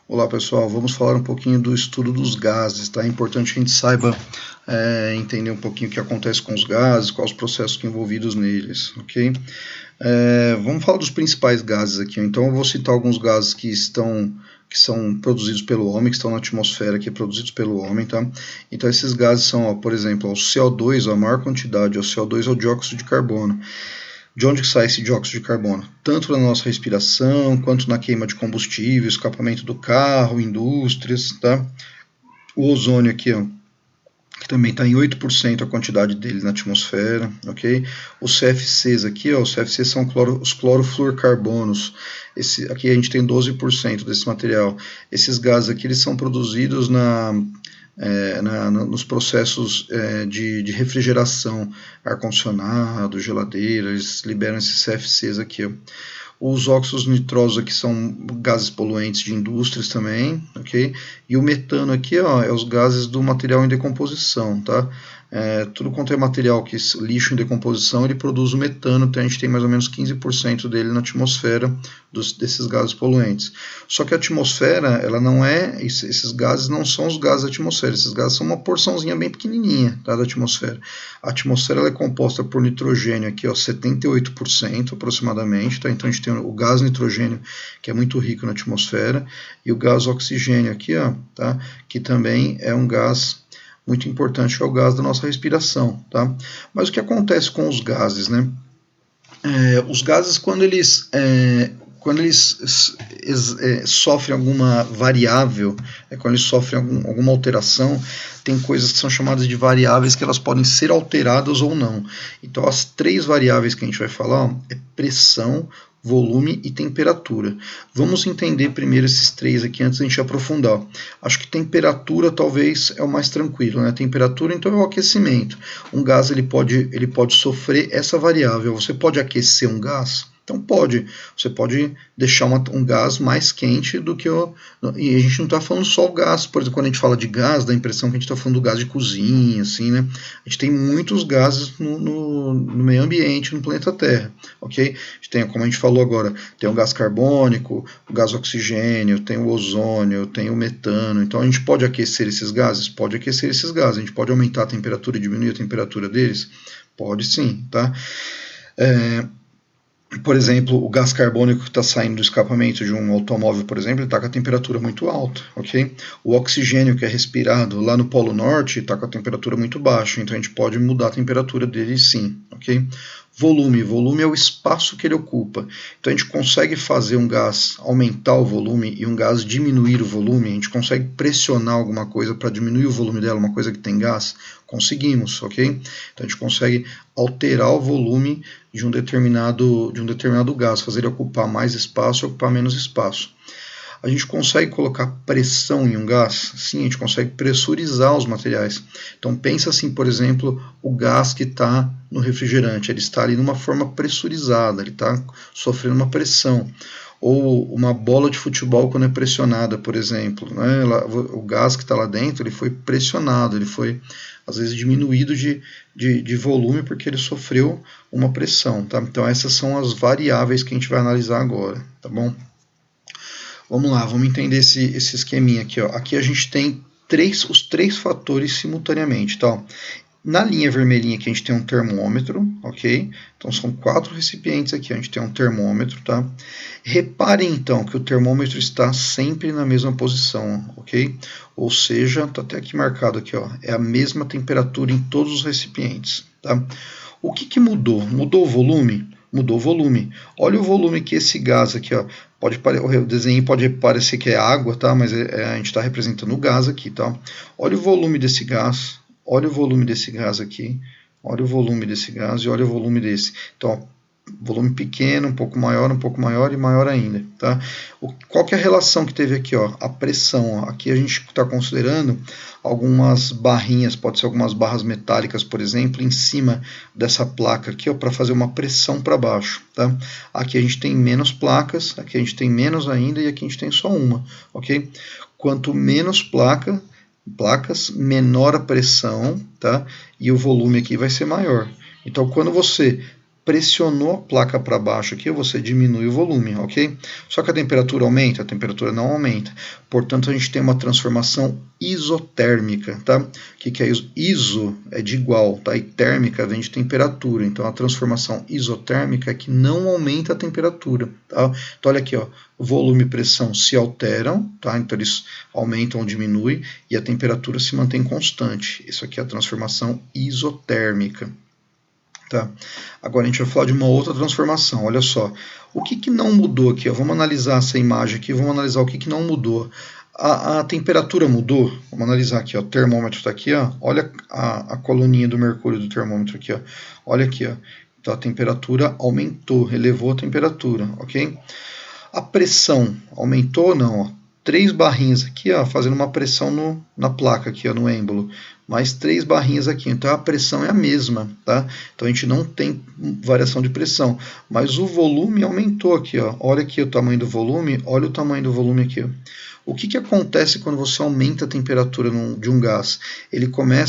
Olá pessoal, vamos falar um pouquinho do estudo dos gases, tá? É importante que a gente saiba entender um pouquinho o que acontece com os gases, quais os processos envolvidos neles, ok? Vamos falar dos principais gases aqui, então eu vou citar alguns gases que são produzidos pelo homem, que estão na atmosfera, que produzidos pelo homem, tá? Então esses gases são, ó, por exemplo, o CO2, a maior quantidade, o CO2 é o dióxido de carbono. De onde que sai esse dióxido de carbono? Tanto na nossa respiração, quanto na queima de combustível, escapamento do carro, indústrias, tá? O ozônio aqui, ó, que também está em 8% a quantidade dele na atmosfera, ok? Os CFCs aqui, ó, os CFCs são os clorofluorcarbonos. Aqui a gente tem 12% desse material. Esses gases aqui eles são produzidos nos processos de refrigeração, ar-condicionado, geladeira, eles liberam esses CFCs aqui, ó. Os óxidos nitrosos aqui são gases poluentes de indústrias também, ok? E o metano aqui, ó, é os gases do material em decomposição, tá? Tudo quanto é material que lixo em decomposição, ele produz o metano, então a gente tem mais ou menos 15% dele na atmosfera desses gases poluentes. Só que a atmosfera, ela não é, esses gases não são os gases da atmosfera, esses gases são uma porçãozinha bem pequenininha, tá, da atmosfera. A atmosfera ela é composta por nitrogênio aqui, ó, 78% aproximadamente, tá? Então a gente tem o gás nitrogênio, que é muito rico na atmosfera, e o gás oxigênio aqui, ó, tá? Que também é um gás muito importante, que é o gás da nossa respiração, tá? Mas o que acontece com os gases, né? Os gases, quando eles sofrem alguma variável, quando eles sofrem alguma alteração, tem coisas que são chamadas de variáveis que elas podem ser alteradas ou não. Então, as três variáveis que a gente vai falar é pressão, volume e temperatura. Vamos entender primeiro esses três aqui antes da gente aprofundar. Acho que temperatura talvez é o mais tranquilo, né? Temperatura então é o aquecimento. Um gás ele pode sofrer essa variável. Você pode aquecer um gás? Então pode, você pode deixar um gás mais quente do que o... E a gente não está falando só o gás, por exemplo, quando a gente fala de gás, dá a impressão que a gente está falando do gás de cozinha, assim, né? A gente tem muitos gases no meio ambiente, no planeta Terra, ok? A gente tem, como a gente falou agora, tem o gás carbônico, o gás oxigênio, tem o ozônio, tem o metano, então a gente pode aquecer esses gases? Pode aquecer esses gases, a gente pode aumentar a temperatura e diminuir a temperatura deles? Pode sim, tá? Por exemplo, o gás carbônico que está saindo do escapamento de um automóvel, por exemplo, está com a temperatura muito alta, ok? O oxigênio que é respirado lá no Polo Norte está com a temperatura muito baixa, então a gente pode mudar a temperatura dele sim, ok? Volume é o espaço que ele ocupa. Então a gente consegue fazer um gás aumentar o volume e um gás diminuir o volume, a gente consegue pressionar alguma coisa para diminuir o volume dela, uma coisa que tem gás? Conseguimos, ok? Então a gente consegue alterar o volume de um determinado gás, fazer ele ocupar mais espaço ou ocupar menos espaço. A gente consegue colocar pressão em um gás? Sim, a gente consegue pressurizar os materiais. Então pensa assim, por exemplo, o gás que está no refrigerante, ele está ali numa forma pressurizada, ele está sofrendo uma pressão. Ou uma bola de futebol quando é pressionada, por exemplo, né? O gás que está lá dentro, ele foi pressionado, ele foi às vezes diminuído de volume porque ele sofreu uma pressão, tá? Então essas são as variáveis que a gente vai analisar agora, tá bom? Vamos lá, vamos entender esse esqueminha aqui, ó. Aqui a gente tem os três fatores simultaneamente, tá? Na linha vermelhinha aqui a gente tem um termômetro, ok? Então são 4 recipientes aqui, a gente tem um termômetro, tá? Reparem então que o termômetro está sempre na mesma posição, ok? Ou seja, está até aqui marcado aqui, ó, é a mesma temperatura em todos os recipientes, tá? O que mudou? Mudou o volume? Mudou o volume. Olha o volume que esse gás aqui, ó, o desenho pode parecer que é água, tá? Mas a gente está representando o gás aqui, tá? Olha o volume desse gás. Olha o volume desse gás aqui, olha o volume desse gás e olha o volume desse. Então, volume pequeno, um pouco maior e maior ainda, tá? Qual que é a relação que teve aqui, ó? A pressão, ó. Aqui a gente está considerando algumas barrinhas, pode ser algumas barras metálicas, por exemplo, em cima dessa placa aqui, ó, para fazer uma pressão para baixo, tá? Aqui a gente tem menos placas, aqui a gente tem menos ainda e aqui a gente tem só uma, ok? Quanto menos placas, menor a pressão, tá? E o volume aqui vai ser maior. Então, quando você pressionou a placa para baixo aqui, você diminui o volume, ok? Só que a temperatura aumenta? A temperatura não aumenta. Portanto, a gente tem uma transformação isotérmica, tá? O que é isso? Iso é de igual, tá? E térmica vem de temperatura. Então, a transformação isotérmica é que não aumenta a temperatura, tá? Então, olha aqui, ó, volume e pressão se alteram, tá? Então, eles aumentam ou diminuem e a temperatura se mantém constante. Isso aqui é a transformação isotérmica. Tá? Agora a gente vai falar de uma outra transformação. Olha só, o que não mudou aqui? Vamos analisar essa imagem aqui, vamos analisar o que não mudou. A temperatura mudou. Vamos analisar aqui, ó, o termômetro está aqui, ó. Olha a coluninha do mercúrio do termômetro aqui, ó. Olha aqui, ó. Então a temperatura aumentou, elevou a temperatura, ok? A pressão aumentou ou não? Ó? 3 barrinhas aqui, ó, fazendo uma pressão na placa aqui, ó, no êmbolo. Mais 3 barrinhas aqui, então a pressão é a mesma, tá? Então a gente não tem variação de pressão, mas o volume aumentou aqui, ó. Olha aqui o tamanho do volume, olha o tamanho do volume aqui, ó. O que acontece quando você aumenta a temperatura de um gás?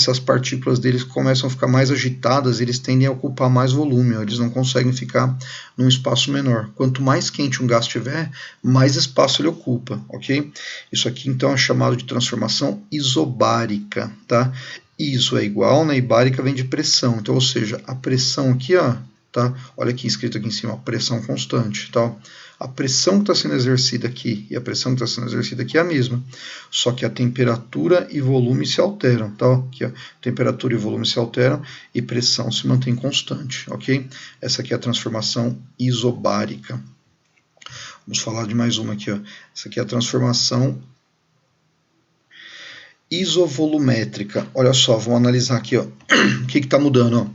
As partículas deles começam a ficar mais agitadas, eles tendem a ocupar mais volume, ó, eles não conseguem ficar num espaço menor. Quanto mais quente um gás tiver, mais espaço ele ocupa, ok? Isso aqui então é chamado de transformação isobárica, tá? Iso é igual, né? E bárica vem de pressão, então, ou seja, a pressão aqui, ó, tá? Olha aqui escrito aqui em cima, pressão constante, tá? A pressão que está sendo exercida aqui e a pressão que está sendo exercida aqui é a mesma, só que a temperatura e volume se alteram, tá? Aqui, ó, temperatura e volume se alteram e pressão se mantém constante, ok? Essa aqui é a transformação isobárica. Vamos falar de mais uma aqui, ó. Essa aqui é a transformação isovolumétrica. Olha só, vamos analisar aqui, ó. O que está mudando, ó?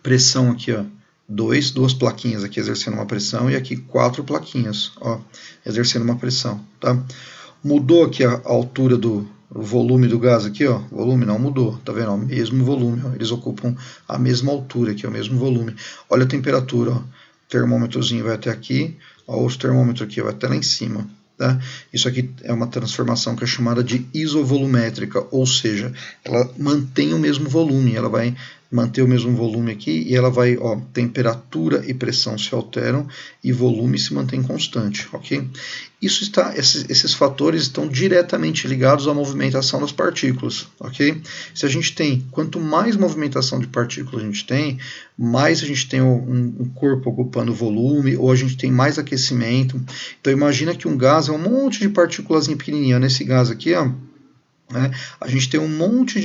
Pressão aqui, ó. Duas plaquinhas aqui exercendo uma pressão e aqui 4 plaquinhas, ó, exercendo uma pressão, tá? Mudou aqui a altura do volume do gás aqui, ó, volume não mudou, tá vendo? Ó, mesmo volume, ó, eles ocupam a mesma altura aqui, o mesmo volume. Olha a temperatura, ó, o termômetrozinho vai até aqui, ó, outro termômetro aqui vai até lá em cima. Tá? Isso aqui é uma transformação que é chamada de isovolumétrica, ou seja, ela mantém o mesmo volume, ela vai manter o mesmo volume aqui e ela vai, ó, temperatura e pressão se alteram e volume se mantém constante, ok? Esses fatores estão diretamente ligados à movimentação das partículas, ok? Se a gente tem, quanto mais movimentação de partículas a gente tem, mais a gente tem um corpo ocupando volume, ou a gente tem mais aquecimento. Então imagina que um gás é um monte de partículas pequenininhas. Nesse gás aqui, ó, né, a gente tem um monte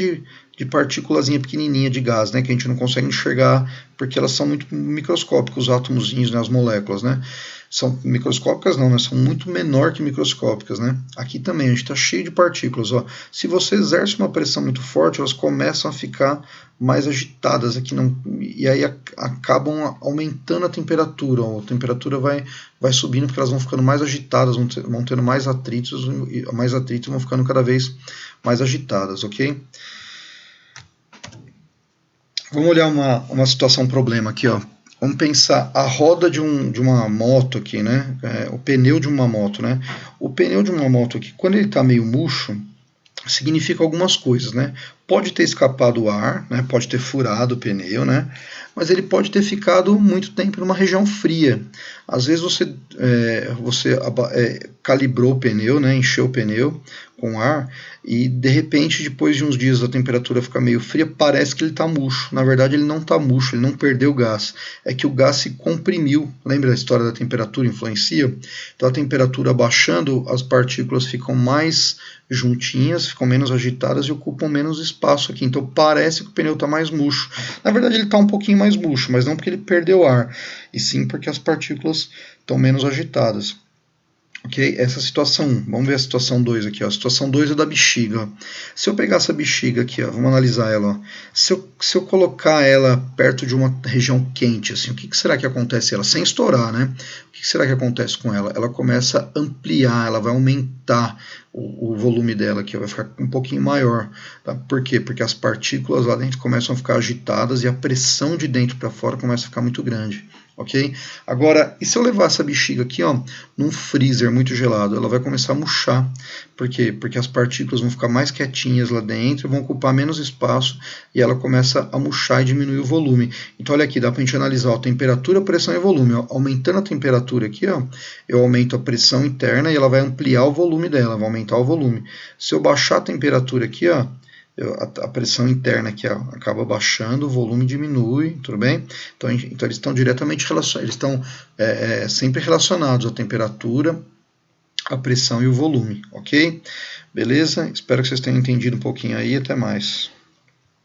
de partículas pequenininha de gás, né, que a gente não consegue enxergar porque elas são muito microscópicas, os átomozinhos, né, as moléculas, né, são microscópicas não, né, são muito menor que microscópicas, né. Aqui também a gente está cheio de partículas, ó. Se você exerce uma pressão muito forte, elas começam a ficar mais agitadas aqui, e aí acabam aumentando a temperatura, ó. A temperatura vai subindo porque elas vão ficando mais agitadas, vão tendo mais atritos vão ficando cada vez mais agitadas, ok? Vamos olhar uma situação, um problema aqui, ó. Vamos pensar a roda de uma moto aqui, né? O pneu de uma moto, né? O pneu de uma moto aqui, quando ele está meio murcho, significa algumas coisas, né? Pode ter escapado o ar, né? Pode ter furado o pneu, né? Mas ele pode ter ficado muito tempo numa região fria. Às vezes você calibrou o pneu, né? Encheu o pneu com ar e de repente depois de uns dias a temperatura fica meio fria, parece que ele está murcho. Na verdade ele não está murcho, ele não perdeu gás. É que o gás se comprimiu. Lembra a história da temperatura influencia? Então a temperatura abaixando, as partículas ficam mais juntinhas, ficam menos agitadas e ocupam menos espaço aqui. Então parece que o pneu está mais murcho. Na verdade ele está um pouquinho mais murcho, mas não porque ele perdeu ar, e sim porque as partículas estão menos agitadas. Ok? Essa é a situação 1. Vamos ver a situação 2 aqui. Ó. A situação 2 é da bexiga. Ó. Se eu pegar essa bexiga aqui, ó, vamos analisar ela. Ó. Se eu colocar ela perto de uma região quente, assim, o que será que acontece? Ela sem estourar, né? O que será que acontece com ela? Ela começa a ampliar, ela vai aumentar o volume dela aqui, ó, vai ficar um pouquinho maior. Tá? Por quê? Porque as partículas lá dentro começam a ficar agitadas e a pressão de dentro para fora começa a ficar muito grande. ok? Agora, e se eu levar essa bexiga aqui, ó, num freezer muito gelado? Ela vai começar a murchar. Por quê? Porque as partículas vão ficar mais quietinhas lá dentro, vão ocupar menos espaço e ela começa a murchar e diminuir o volume. Então, olha aqui, dá para a gente analisar a temperatura, pressão e volume. Ó. Aumentando a temperatura aqui, ó, eu aumento a pressão interna e ela vai ampliar o volume dela, vai aumentar o volume. Se eu baixar a temperatura aqui, ó, a pressão interna aqui, ó, acaba baixando, o volume diminui, tudo bem? Então eles estão diretamente relacionados, eles estão sempre relacionados à temperatura, a pressão e o volume, ok? Beleza? Espero que vocês tenham entendido um pouquinho aí, até mais.